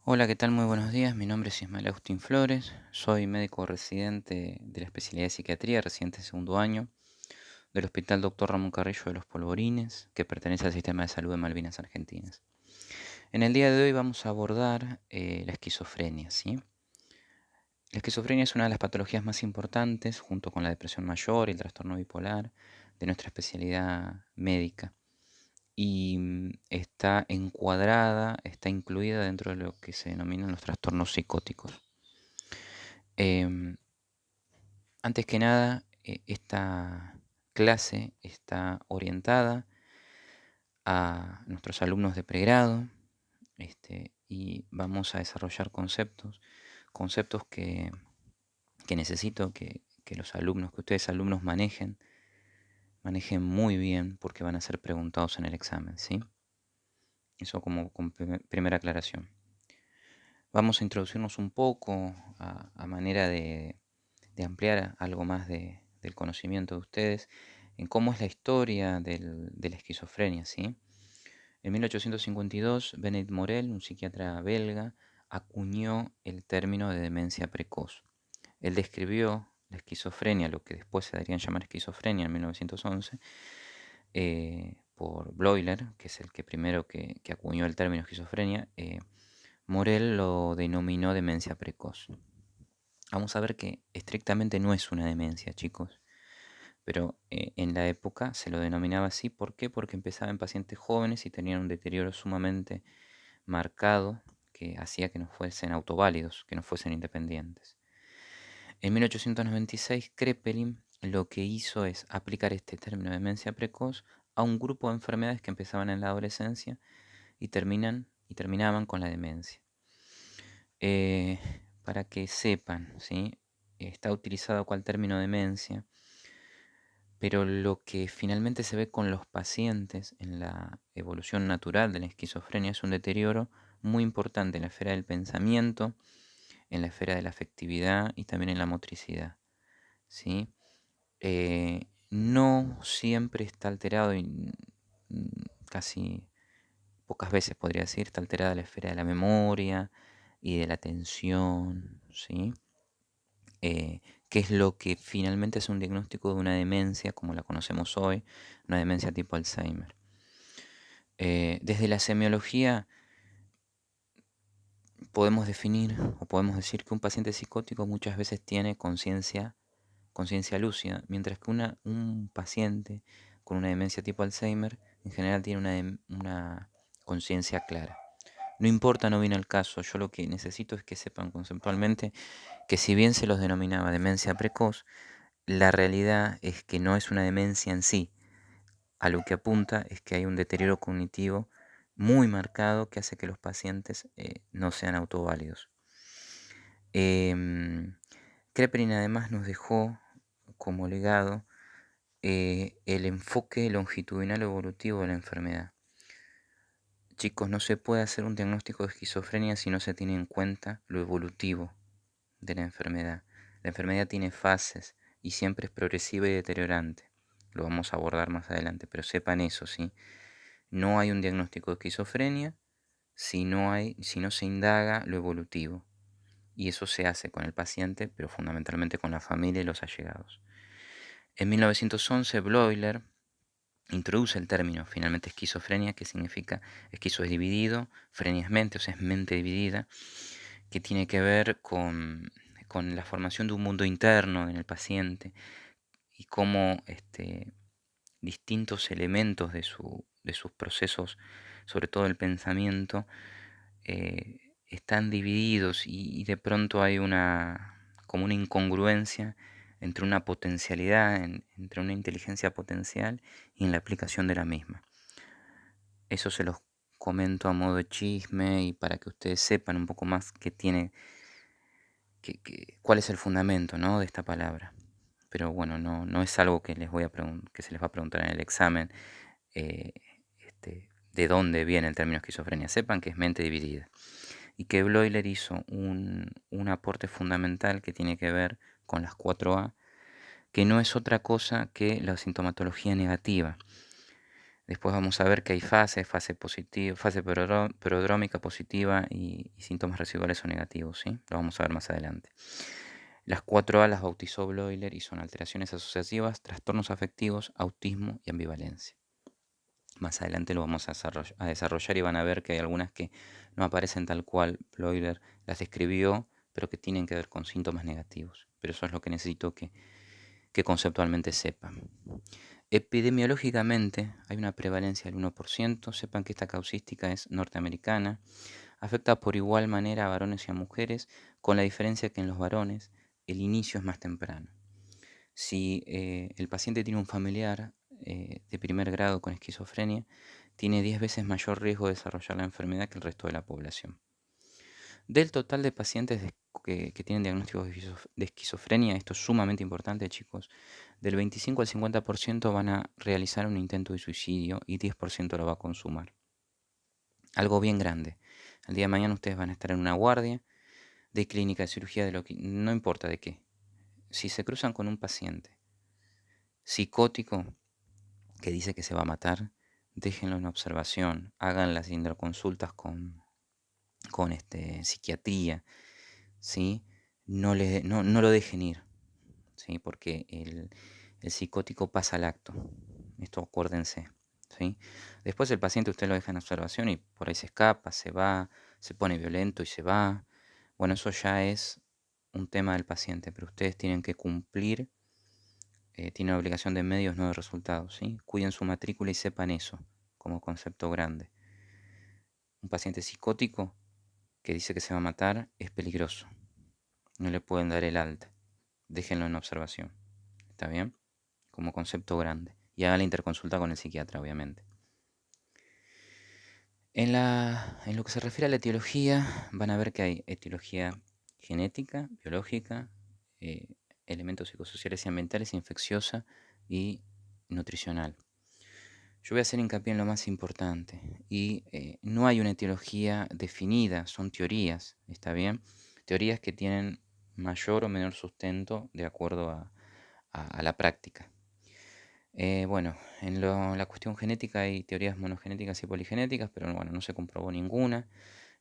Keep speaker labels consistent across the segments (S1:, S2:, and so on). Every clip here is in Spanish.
S1: Hola, ¿qué tal? Muy buenos días. Mi nombre es Ismael Agustín Flores. Soy médico residente de la especialidad de psiquiatría, residente de segundo año del Hospital Dr. Ramón Carrillo de Los Polvorines, que pertenece al Sistema de Salud de Malvinas Argentinas. En el día de hoy vamos a abordar la esquizofrenia, ¿sí? La esquizofrenia es una de las patologías más importantes, junto con la depresión mayor y el trastorno bipolar, de nuestra especialidad médica. Y está encuadrada, está incluida dentro de lo que se denominan los trastornos psicóticos. Em, Antes que nada, esta clase está orientada a nuestros alumnos de pregrado, y vamos a desarrollar conceptos que necesito que los alumnos, que ustedes alumnos manejen muy bien porque van a ser preguntados en el examen, ¿sí? Eso como primera aclaración. Vamos a introducirnos un poco a manera de ampliar algo más del conocimiento de ustedes en cómo es la historia de la esquizofrenia, ¿sí? En 1852, Benet Morel, un psiquiatra belga, acuñó el término de demencia precoz. Él describió la esquizofrenia, lo que después se daría en llamar esquizofrenia en 1911, por Bleuler, que es el que primero que acuñó el término esquizofrenia. Morel lo denominó demencia precoz. Vamos a ver que estrictamente no es una demencia, chicos, pero en la época se lo denominaba así. ¿Por qué? Porque empezaba en pacientes jóvenes y tenían un deterioro sumamente marcado que hacía que no fuesen autoválidos, que no fuesen independientes. En 1896, Kraepelin lo que hizo es aplicar este término de demencia precoz a un grupo de enfermedades que empezaban en la adolescencia y terminaban con la demencia. Eh, para que sepan, ¿sí? Está utilizado cual término demencia, pero lo que finalmente se ve con los pacientes en la evolución natural de la esquizofrenia es un deterioro muy importante en la esfera del pensamiento, en la esfera de la afectividad y también en la motricidad, ¿sí? No siempre está alterado y casi pocas veces podría decir, está alterada la esfera de la memoria y de la atención, ¿sí? Que es lo que finalmente es un diagnóstico de una demencia como la conocemos hoy, una demencia tipo Alzheimer. Desde la semiología podemos definir o podemos decir que un paciente psicótico muchas veces tiene conciencia lúcida, mientras que un paciente con una demencia tipo Alzheimer en general tiene una conciencia clara. No importa, no viene al caso, yo lo que necesito es que sepan conceptualmente que si bien se los denominaba demencia precoz, la realidad es que no es una demencia en sí. A lo que apunta es que hay un deterioro cognitivo muy marcado que hace que los pacientes no sean autoválidos. Kraepelin además nos dejó como legado el enfoque longitudinal evolutivo de la enfermedad. Chicos, no se puede hacer un diagnóstico de esquizofrenia si no se tiene en cuenta lo evolutivo de la enfermedad. La enfermedad tiene fases y siempre es progresiva y deteriorante. Lo vamos a abordar más adelante, pero sepan eso, ¿sí? No hay un diagnóstico de esquizofrenia si no se indaga lo evolutivo. Y eso se hace con el paciente, pero fundamentalmente con la familia y los allegados. En 1911, Bleuler introduce el término finalmente esquizofrenia, que significa esquizo es dividido, frenia es mente, o sea, es mente dividida, que tiene que ver con la formación de un mundo interno en el paciente y cómo distintos elementos de sus procesos, sobre todo el pensamiento, están divididos y de pronto hay como una incongruencia entre una potencialidad, entre una inteligencia potencial y en la aplicación de la misma. Eso se los comento a modo de chisme y para que ustedes sepan un poco más cuál es el fundamento, ¿no?, de esta palabra. Pero bueno, no es algo que que se les va a preguntar en el examen, eh, de dónde viene el término esquizofrenia. Sepan que es mente dividida. Y que Bleuler hizo un aporte fundamental que tiene que ver con las 4A, que no es otra cosa que la sintomatología negativa. Después vamos a ver que hay fase positiva, fase prodrómica positiva y síntomas residuales o negativos, ¿sí? Lo vamos a ver más adelante. Las 4A las bautizó Bloiler y son alteraciones asociativas, trastornos afectivos, autismo y ambivalencia. Más adelante lo vamos a desarrollar y van a ver que hay algunas que no aparecen tal cual Bloiler las describió, pero que tienen que ver con síntomas negativos. Pero eso es lo que necesito que conceptualmente sepan. Epidemiológicamente hay una prevalencia del 1%, sepan que esta causística es norteamericana, afecta por igual manera a varones y a mujeres, con la diferencia que en los varones el inicio es más temprano. Si el paciente tiene un familiar de primer grado con esquizofrenia, tiene 10 veces mayor riesgo de desarrollar la enfermedad que el resto de la población. Del total de pacientes que tienen diagnósticos de esquizofrenia, esto es sumamente importante, chicos, del 25 al 50% van a realizar un intento de suicidio y 10% lo va a consumar. Algo bien grande. El día de mañana ustedes van a estar en una guardia de clínica, de cirugía, de lo que no importa de qué. Si se cruzan con un paciente psicótico que dice que se va a matar, déjenlo en observación, hagan las interconsultas con psiquiatría, ¿sí? No lo dejen ir, ¿sí? Porque el psicótico pasa al acto. Esto acuérdense, ¿sí? Después el paciente usted lo deja en observación y por ahí se escapa, se va, se pone violento y se va. Bueno, eso ya es un tema del paciente, pero ustedes tienen que cumplir, tienen obligación de medios, no de resultados, ¿sí? Cuiden su matrícula y sepan eso como concepto grande. Un paciente psicótico que dice que se va a matar es peligroso. No le pueden dar el alta. Déjenlo en observación. ¿Está bien? Como concepto grande. Y hagan la interconsulta con el psiquiatra, obviamente. En lo que se refiere a la etiología, van a ver que hay etiología genética, biológica, eh, elementos psicosociales y ambientales, infecciosa y nutricional. Yo voy a hacer hincapié en lo más importante. Y no hay una etiología definida, son teorías, ¿está bien? Teorías que tienen mayor o menor sustento de acuerdo a la práctica. Bueno, la cuestión genética hay teorías monogenéticas y poligenéticas, pero bueno, no se comprobó ninguna.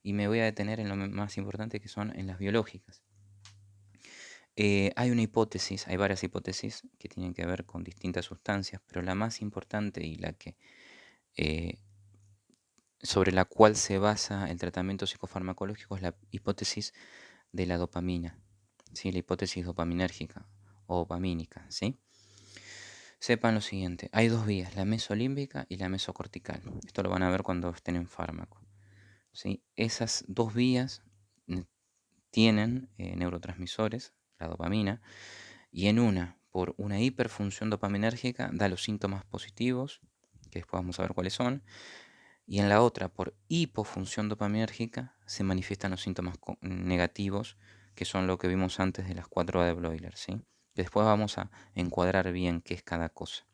S1: Y me voy a detener en lo más importante que son en las biológicas. Hay una hipótesis, hay varias hipótesis que tienen que ver con distintas sustancias, pero la más importante y la que eh, sobre la cual se basa el tratamiento psicofarmacológico es la hipótesis de la dopamina, ¿sí? La hipótesis dopaminérgica o dopamínica, ¿sí? Sepan lo siguiente, hay dos vías, la mesolímbica y la mesocortical. Esto lo van a ver cuando estén en fármaco, ¿sí? Esas dos vías tienen neurotransmisores, la dopamina, y en una, por una hiperfunción dopaminérgica, da los síntomas positivos, que después vamos a ver cuáles son, y en la otra, por hipofunción dopaminérgica, se manifiestan los síntomas negativos, que son lo que vimos antes de las 4A de Bloiler, ¿sí? Que después vamos a encuadrar bien qué es cada cosa.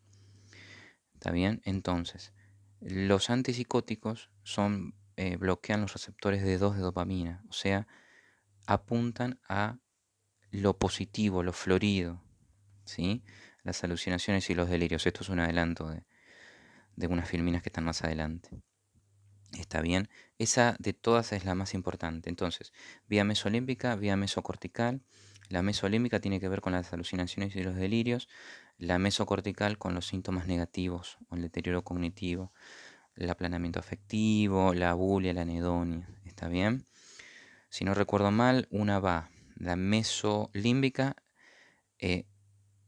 S1: ¿Está bien? Entonces, los antipsicóticos bloquean los receptores de 2 de dopamina, o sea, apuntan a lo positivo, lo florido, ¿sí? Las alucinaciones y los delirios. Esto es un adelanto de unas filminas que están más adelante. ¿Está bien? Esa de todas es la más importante. Entonces, vía mesolímbica, vía mesocortical. La mesolímbica tiene que ver con las alucinaciones y los delirios. La mesocortical con los síntomas negativos o el deterioro cognitivo, el aplanamiento afectivo, la bulia, la anedonia. ¿Está bien? Si no recuerdo mal, la mesolímbica eh,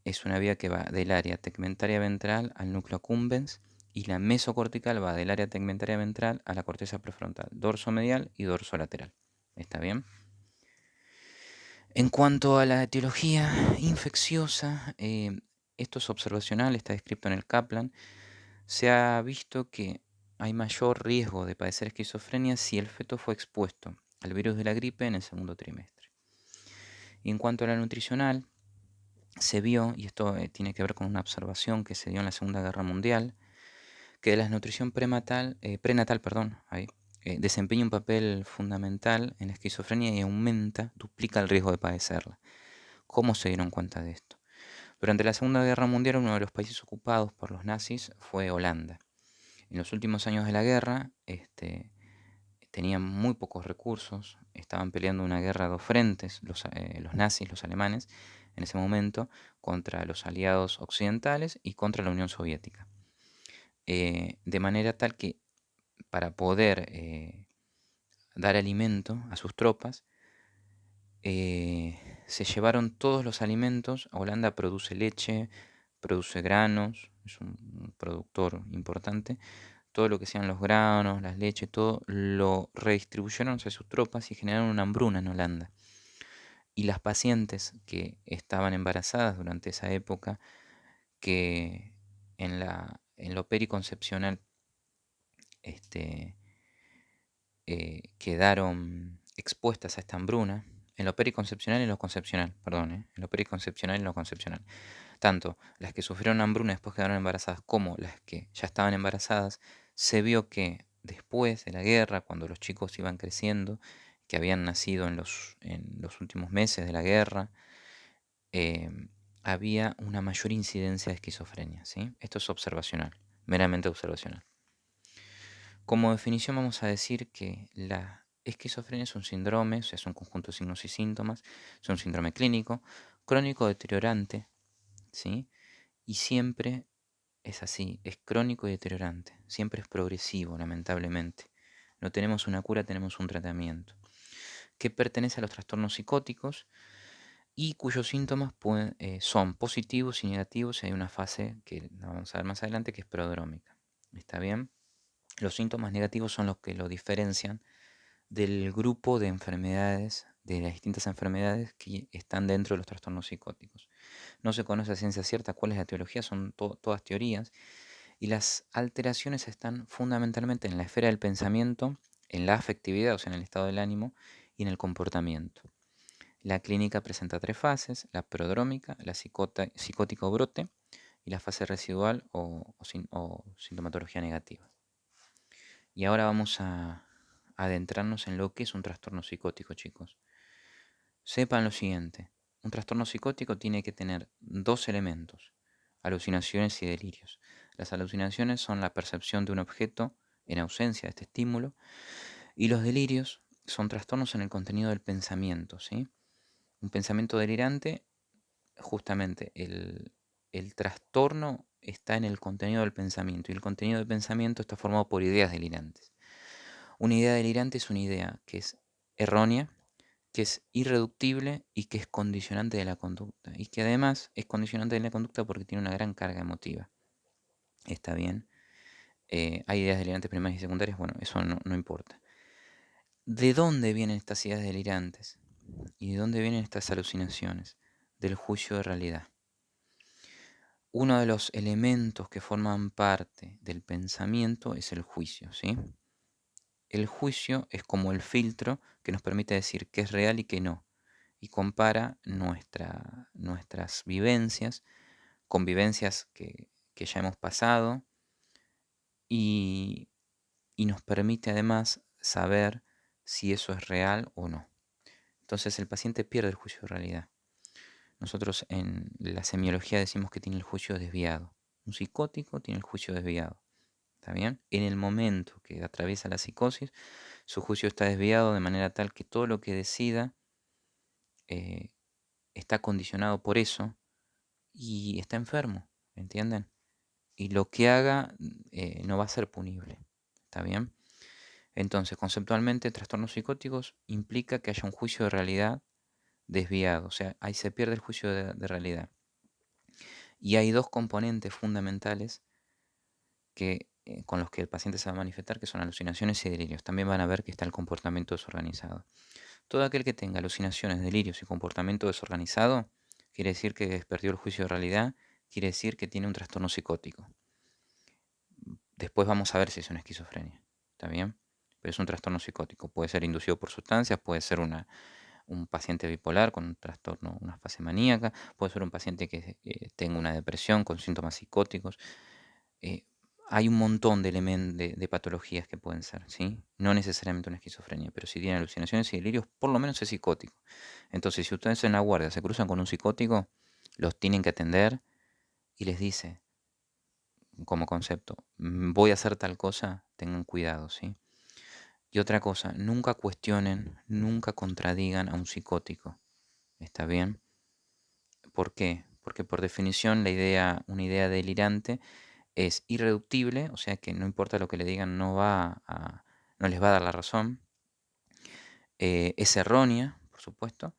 S1: es una vía que va del área tegmentaria ventral al núcleo accumbens y la mesocortical va del área tegmentaria ventral a la corteza prefrontal, dorso medial y dorso lateral. ¿Está bien? En cuanto a la etiología infecciosa, esto es observacional, está descrito en el Kaplan. Se ha visto que hay mayor riesgo de padecer esquizofrenia si el feto fue expuesto al virus de la gripe en el segundo trimestre. Y en cuanto a la nutricional, se vio, y esto tiene que ver con una observación que se dio en la Segunda Guerra Mundial, que la nutrición prenatal, desempeña un papel fundamental en la esquizofrenia y duplica el riesgo de padecerla. ¿Cómo se dieron cuenta de esto? Durante la Segunda Guerra Mundial, uno de los países ocupados por los nazis fue Holanda. En los últimos años de la guerra, tenían muy pocos recursos, estaban peleando una guerra a dos frentes, los nazis, los alemanes, en ese momento, contra los aliados occidentales y contra la Unión Soviética. De manera tal que para poder dar alimento a sus tropas, se llevaron todos los alimentos. Holanda produce leche, produce granos, es un productor importante. Todo lo que sean los granos, las leches, todo lo redistribuyeron hacia sus tropas y generaron una hambruna en Holanda. Y las pacientes que estaban embarazadas durante esa época, que en lo periconcepcional este, quedaron expuestas a esta hambruna, en lo periconcepcional y en lo concepcional, perdón, en lo periconcepcional y en lo concepcional. Tanto las que sufrieron hambruna y después quedaron embarazadas como las que ya estaban embarazadas, se vio que después de la guerra, cuando los chicos iban creciendo, que habían nacido en los últimos meses de la guerra, eh, había una mayor incidencia de esquizofrenia, ¿sí? Esto es observacional, meramente observacional. Como definición vamos a decir que la esquizofrenia es un síndrome, o sea, es un conjunto de signos y síntomas, es un síndrome clínico, crónico deteriorante, ¿sí? Y siempre es así, es crónico y deteriorante, siempre es progresivo, lamentablemente. No tenemos una cura, tenemos un tratamiento, que pertenece a los trastornos psicóticos y cuyos síntomas son positivos y negativos, y hay una fase que la vamos a ver más adelante que es prodrómica. ¿Está bien? Los síntomas negativos son los que lo diferencian del grupo de enfermedades, de las distintas enfermedades que están dentro de los trastornos psicóticos. No se conoce a ciencia cierta cuál es la etiología, son todas teorías, y las alteraciones están fundamentalmente en la esfera del pensamiento, en la afectividad, o sea, en el estado del ánimo, y en el comportamiento. La clínica presenta tres fases: la prodrómica, la psicótica o brote, y la fase residual o sintomatología negativa. Y ahora vamos a adentrarnos en lo que es un trastorno psicótico, chicos. Sepan lo siguiente: un trastorno psicótico tiene que tener dos elementos: alucinaciones y delirios. Las alucinaciones son la percepción de un objeto en ausencia de este estímulo, y los delirios son trastornos en el contenido del pensamiento, ¿sí? Un pensamiento delirante, justamente el trastorno está en el contenido del pensamiento, y el contenido del pensamiento está formado por ideas delirantes. Una idea delirante es una idea que es errónea, que es irreductible y que es condicionante de la conducta. Y que además es condicionante de la conducta porque tiene una gran carga emotiva. ¿Está bien? Hay ideas delirantes primarias y secundarias, bueno, eso no importa. ¿De dónde vienen estas ideas delirantes? ¿Y de dónde vienen estas alucinaciones? Del juicio de realidad. Uno de los elementos que forman parte del pensamiento es el juicio, ¿sí? El juicio es como el filtro que nos permite decir qué es real y qué no, y compara nuestras vivencias con vivencias que ya hemos pasado, y, y nos permite además saber si eso es real o no. Entonces el paciente pierde el juicio de realidad. Nosotros en la semiología decimos que tiene el juicio desviado. Un psicótico tiene el juicio desviado. ¿Está bien? En el momento que atraviesa la psicosis, su juicio está desviado de manera tal que todo lo que decida eh, está condicionado por eso y está enfermo, ¿entienden? Y lo que haga no va a ser punible. ¿Está bien? Entonces, conceptualmente, trastornos psicóticos implica que haya un juicio de realidad desviado. O sea, ahí se pierde el juicio de realidad. Y hay dos componentes fundamentales con los que el paciente se va a manifestar, que son alucinaciones y delirios. También van a ver que está el comportamiento desorganizado. Todo aquel que tenga alucinaciones, delirios y comportamiento desorganizado, quiere decir que perdió el juicio de realidad, quiere decir que tiene un trastorno psicótico. Después vamos a ver si es una esquizofrenia, ¿está bien? Pero es un trastorno psicótico. Puede ser inducido por sustancias, puede ser un paciente bipolar con un trastorno, una fase maníaca, puede ser un paciente que tenga una depresión con síntomas psicóticos. Eh, Hay un montón de patologías que pueden ser, ¿sí? No necesariamente una esquizofrenia, pero si tienen alucinaciones y delirios, por lo menos es psicótico. Entonces, si ustedes en la guardia se cruzan con un psicótico, los tienen que atender y les dice: como concepto. Voy a hacer tal cosa, tengan cuidado, ¿sí? Y otra cosa, nunca cuestionen, nunca contradigan a un psicótico. ¿Está bien? ¿Por qué? Porque por definición una idea delirante es irreductible, o sea que no importa lo que le digan, no les va a dar la razón. Es errónea, por supuesto,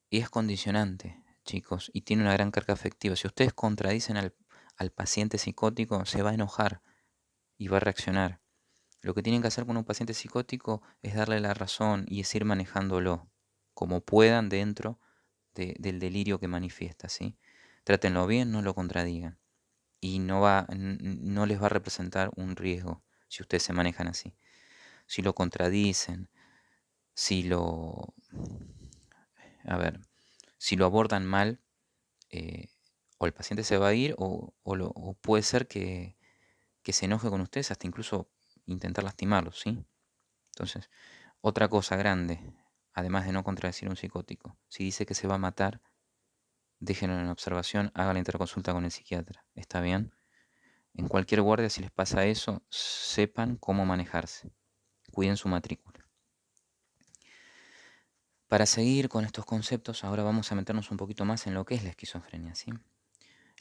S1: y es condicionante, chicos, y tiene una gran carga afectiva. Si ustedes contradicen al paciente psicótico, se va a enojar y va a reaccionar. Lo que tienen que hacer con un paciente psicótico es darle la razón y es ir manejándolo como puedan dentro del delirio que manifiesta, ¿sí? Trátenlo bien, no lo contradigan y no les va a representar un riesgo si ustedes se manejan así. Si lo contradicen, si lo, a ver, si lo abordan mal, eh, o el paciente se va a ir o puede ser que se enoje con ustedes hasta incluso intentar lastimarlos, ¿sí? Entonces, otra cosa grande, además de no contradecir a un psicótico, si dice que se va a matar, déjenlo en observación, haga la interconsulta con el psiquiatra. ¿Está bien? En cualquier guardia, si les pasa eso, sepan cómo manejarse. Cuiden su matrícula. Para seguir con estos conceptos, ahora vamos a meternos un poquito más en lo que es la esquizofrenia, ¿sí?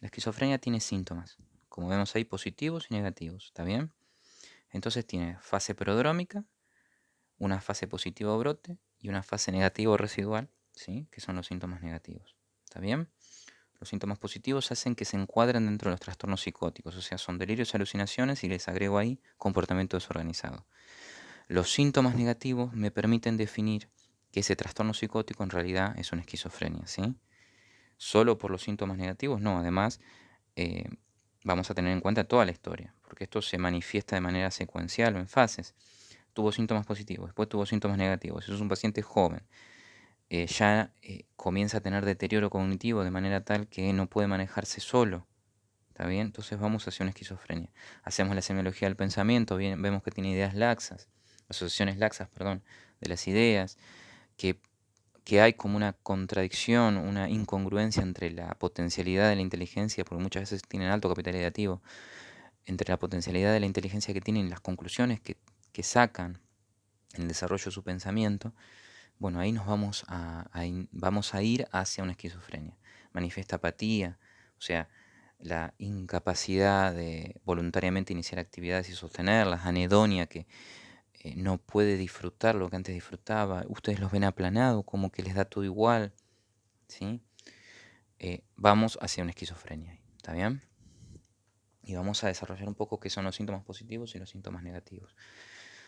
S1: La esquizofrenia tiene síntomas, como vemos ahí, positivos y negativos. ¿Está bien? Entonces tiene fase prodrómica, una fase positiva o brote y una fase negativa o residual, ¿sí? Que son los síntomas negativos. ¿Está bien? Los síntomas positivos hacen que se encuadren dentro de los trastornos psicóticos, o sea, son delirios y alucinaciones y les agrego ahí comportamiento desorganizado. Los síntomas negativos me permiten definir que ese trastorno psicótico en realidad es una esquizofrenia, ¿sí? Solo por los síntomas negativos, no, además eh, vamos a tener en cuenta toda la historia, porque esto se manifiesta de manera secuencial o en fases. Tuvo síntomas positivos, después tuvo síntomas negativos. Eso es un paciente joven. Ya comienza a tener deterioro cognitivo de manera tal que no puede manejarse solo. ¿Está bien? Entonces vamos hacia una esquizofrenia. Hacemos la semiología del pensamiento, vemos que tiene ideas laxas, asociaciones laxas, perdón, de las ideas, que, que hay como una contradicción, una incongruencia entre la potencialidad de la inteligencia, porque muchas veces tienen alto capital ideativo, entre la potencialidad de la inteligencia que tienen y las conclusiones que sacan en el desarrollo de su pensamiento. Bueno, ahí nos vamos a ir hacia una esquizofrenia. Manifiesta apatía, o sea, la incapacidad de voluntariamente iniciar actividades y sostenerlas, anedonia, que no puede disfrutar lo que antes disfrutaba. Ustedes los ven aplanados, como que les da todo igual, ¿sí? Vamos hacia una esquizofrenia, ¿está bien? Y vamos a desarrollar un poco qué son los síntomas positivos y los síntomas negativos.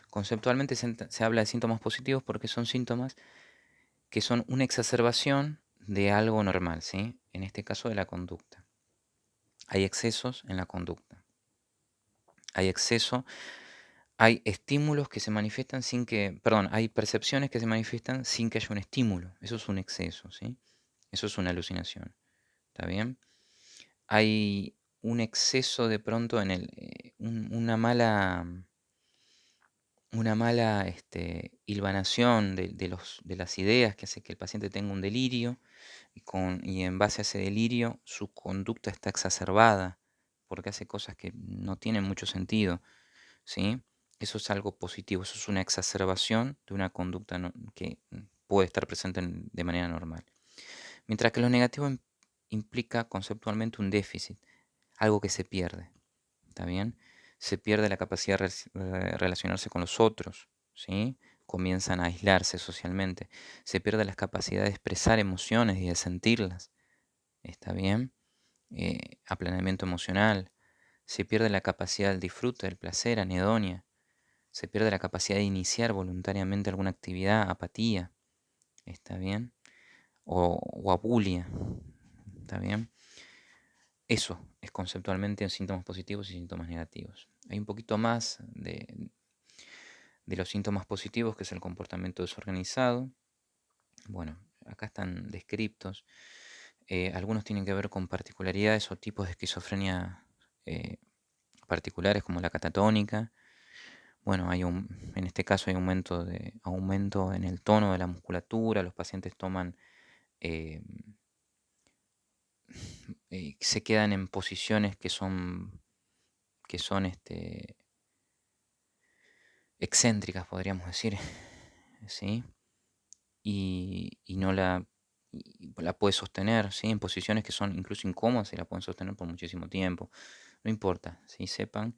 S1: Conceptualmente se habla de síntomas positivos porque son síntomas que son una exacerbación de algo normal, ¿sí? En este caso de la conducta. Hay excesos en la conducta. Hay estímulos que se manifiestan hay percepciones que se manifiestan sin que haya un estímulo. Eso es un exceso, ¿sí? Eso es una alucinación. ¿Está bien? Hay un exceso de pronto una mala hilvanación de las ideas que hace que el paciente tenga un delirio y en base a ese delirio su conducta está exacerbada porque hace cosas que no tienen mucho sentido, ¿sí? Eso es algo positivo, eso es una exacerbación de una conducta que puede estar presente de manera normal. Mientras que lo negativo implica conceptualmente un déficit, algo que se pierde, ¿está bien? Se pierde la capacidad de relacionarse con los otros, ¿sí? Comienzan a aislarse socialmente. Se pierde la capacidad de expresar emociones y de sentirlas, ¿está bien? Aplanamiento emocional. Se pierde la capacidad del disfrute, del placer, anedonia. Se pierde la capacidad de iniciar voluntariamente alguna actividad, apatía, ¿está bien? O abulia, ¿está bien? Eso es conceptualmente síntomas positivos y síntomas negativos. Hay un poquito más de los síntomas positivos, que es el comportamiento desorganizado. Bueno, acá están descriptos. Algunos tienen que ver con particularidades o tipos de esquizofrenia eh, particulares, como la catatónica. Bueno, en este caso hay aumento en el tono de la musculatura. Los pacientes eh, se quedan en posiciones que son que son excéntricas, podríamos decir, ¿sí? Y no la puede sostener, ¿sí? En posiciones que son incluso incómodas y la pueden sostener por muchísimo tiempo. No importa, ¿sí? Sepan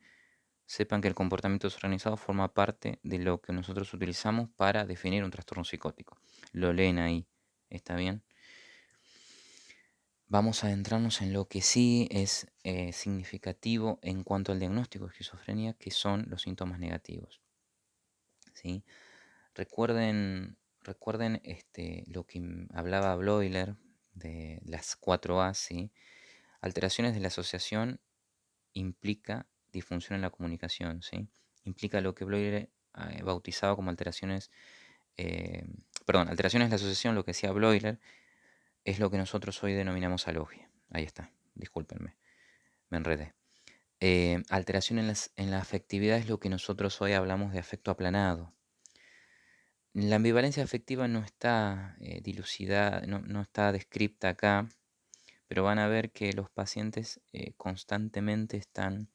S1: que el comportamiento desorganizado forma parte de lo que nosotros utilizamos para definir un trastorno psicótico. Lo leen ahí, ¿está bien? Vamos a adentrarnos en lo que sí es significativo en cuanto al diagnóstico de esquizofrenia, que son los síntomas negativos, ¿sí? Recuerden lo que hablaba Bloiler de las 4A, ¿sí? Alteraciones de la asociación implica disfunción en la comunicación, ¿sí? Implica lo que Bloiler bautizaba como alteraciones, eh, alteraciones de la asociación, lo que decía Bloiler, es lo que nosotros hoy denominamos alogia. Ahí está, discúlpenme, me enredé. Alteración en la afectividad es lo que nosotros hoy hablamos de afecto aplanado. La ambivalencia afectiva no está dilucidada, no está descripta acá, pero van a ver que los pacientes constantemente están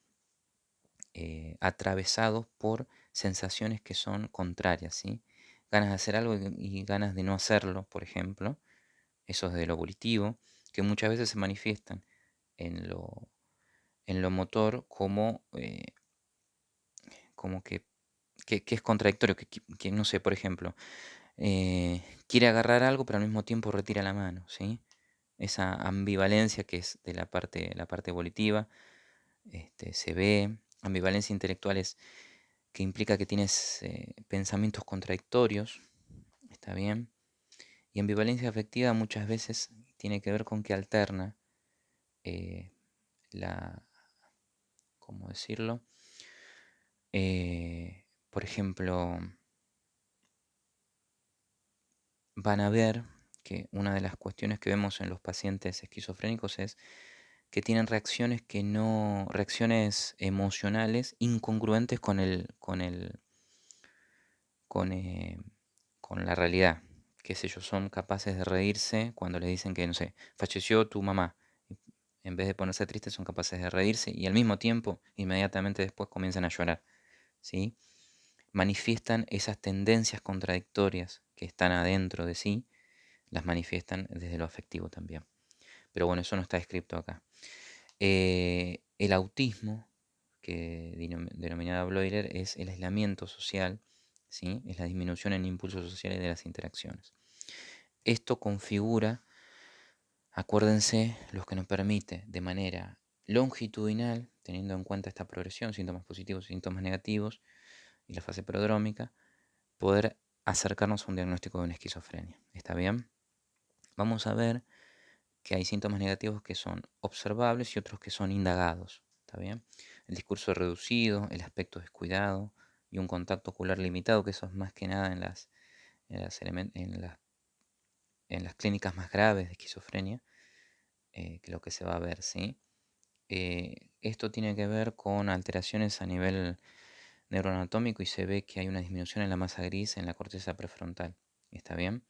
S1: atravesados por sensaciones que son contrarias, ¿sí? Ganas de hacer algo y ganas de no hacerlo, por ejemplo. Eso es de lo volitivo, que muchas veces se manifiestan en lo motor como que es contradictorio, que no sé, por ejemplo, quiere agarrar algo, pero al mismo tiempo retira la mano, ¿sí? Esa ambivalencia que es de la parte volitiva, se ve. Ambivalencia intelectual es que implica que tienes pensamientos contradictorios, ¿está bien? Y ambivalencia afectiva muchas veces tiene que ver con que alterna eh, la, ¿cómo decirlo? Por ejemplo, van a ver que una de las cuestiones que vemos en los pacientes esquizofrénicos es que tienen reacciones emocionales incongruentes con, eh, con la realidad. Qué sé yo, son capaces de reírse cuando le dicen que, no sé, falleció tu mamá. En vez de ponerse tristes, son capaces de reírse y al mismo tiempo, inmediatamente después comienzan a llorar, ¿sí? Manifiestan esas tendencias contradictorias que están adentro de sí, las manifiestan desde lo afectivo también. Pero bueno, eso no está escrito acá. El autismo, que denominaba Bloiler, es el aislamiento social, ¿sí? Es la disminución en impulsos sociales de las interacciones. Esto configura, acuérdense, lo que nos permite de manera longitudinal, teniendo en cuenta esta progresión, síntomas positivos y síntomas negativos, y la fase prodrómica, poder acercarnos a un diagnóstico de una esquizofrenia. ¿Está bien? Vamos a ver que hay síntomas negativos que son observables y otros que son indagados. ¿Está bien? El discurso reducido, el aspecto descuidado y un contacto ocular limitado, que eso es más que nada en las, en las clínicas más graves de esquizofrenia, que lo que se va a ver, ¿sí? Esto tiene que ver con alteraciones a nivel neuroanatómico y se ve que hay una disminución en la masa gris en la corteza prefrontal. ¿Está bien?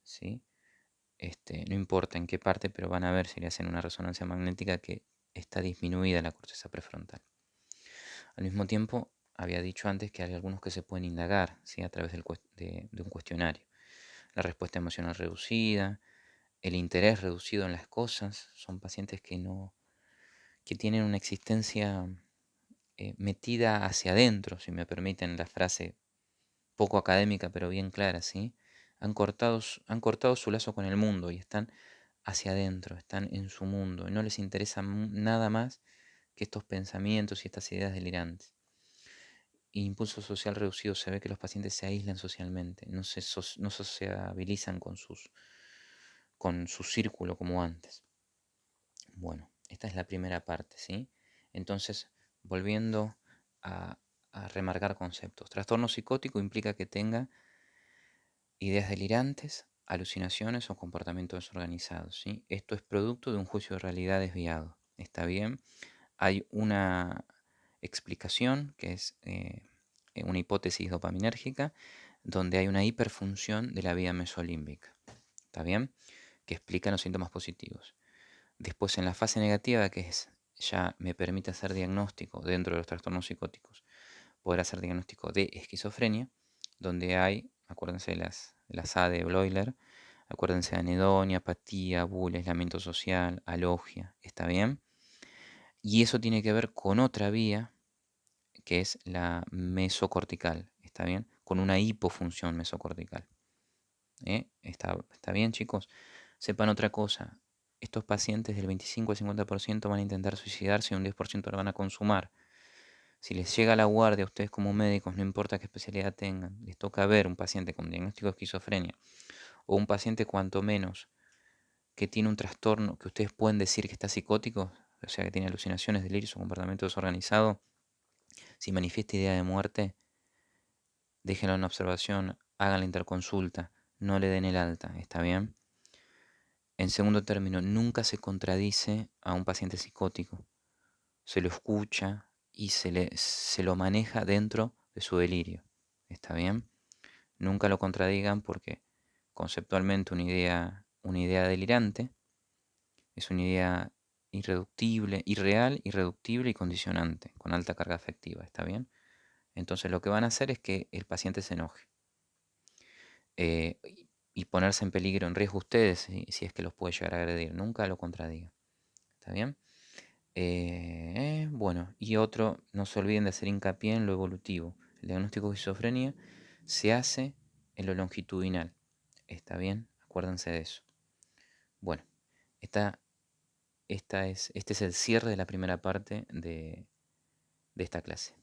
S1: ¿Sí? No importa en qué parte, pero van a ver si le hacen una resonancia magnética que está disminuida la corteza prefrontal. Al mismo tiempo, había dicho antes que hay algunos que se pueden indagar, ¿sí? A través de un cuestionario. La respuesta emocional reducida, el interés reducido en las cosas, son pacientes que tienen una existencia metida hacia adentro, si me permiten la frase poco académica pero bien clara, ¿sí? Han cortado su lazo con el mundo y están hacia adentro, están en su mundo y no les interesa nada más que estos pensamientos y estas ideas delirantes. Impulso social reducido, se ve que los pacientes se aíslan socialmente, no sociabilizan con su círculo como antes. Bueno, esta es la primera parte, ¿sí? Entonces, volviendo a, a remarcar conceptos. Trastorno psicótico implica que tenga ideas delirantes, alucinaciones o comportamientos desorganizados, ¿sí? Esto es producto de un juicio de realidad desviado. ¿Está bien? Hay una explicación que es una hipótesis dopaminérgica donde hay una hiperfunción de la vía mesolímbica. ¿Está bien? Que explica los síntomas positivos. Después en la fase negativa, que es ya me permite hacer diagnóstico dentro de los trastornos psicóticos, poder hacer diagnóstico de esquizofrenia, donde hay, acuérdense de las A de Bloiler, acuérdense de anedonia, apatía, bulia, aislamiento social, alogia, ¿está bien? Y eso tiene que ver con otra vía, que es la mesocortical, ¿está bien? Con una hipofunción mesocortical. ¿Está bien, chicos? Sepan otra cosa. Estos pacientes del 25 al 50% van a intentar suicidarse y un 10% lo van a consumar. Si les llega la guardia a ustedes como médicos, no importa qué especialidad tengan, les toca ver un paciente con diagnóstico de esquizofrenia o un paciente cuanto menos que tiene un trastorno que ustedes pueden decir que está psicótico, o sea, que tiene alucinaciones, delirios o comportamiento desorganizado, si manifiesta idea de muerte, déjenlo en observación, hagan la interconsulta, no le den el alta, ¿está bien? En segundo término, nunca se contradice a un paciente psicótico. Se lo escucha y se lo maneja dentro de su delirio. ¿Está bien? Nunca lo contradigan porque conceptualmente una idea delirante es una idea irreductible, irreal, irreductible y condicionante, con alta carga afectiva. ¿Está bien? Entonces lo que van a hacer es que el paciente se enoje eh, y ponerse en peligro, en riesgo ustedes, si es que los puede llegar a agredir. Nunca lo contradigan. ¿Está bien? Bueno, y otro, no se olviden de hacer hincapié en lo evolutivo. El diagnóstico de esquizofrenia se hace en lo longitudinal. ¿Está bien? Acuérdense de eso. Bueno, esta, este es el cierre de la primera parte de esta clase.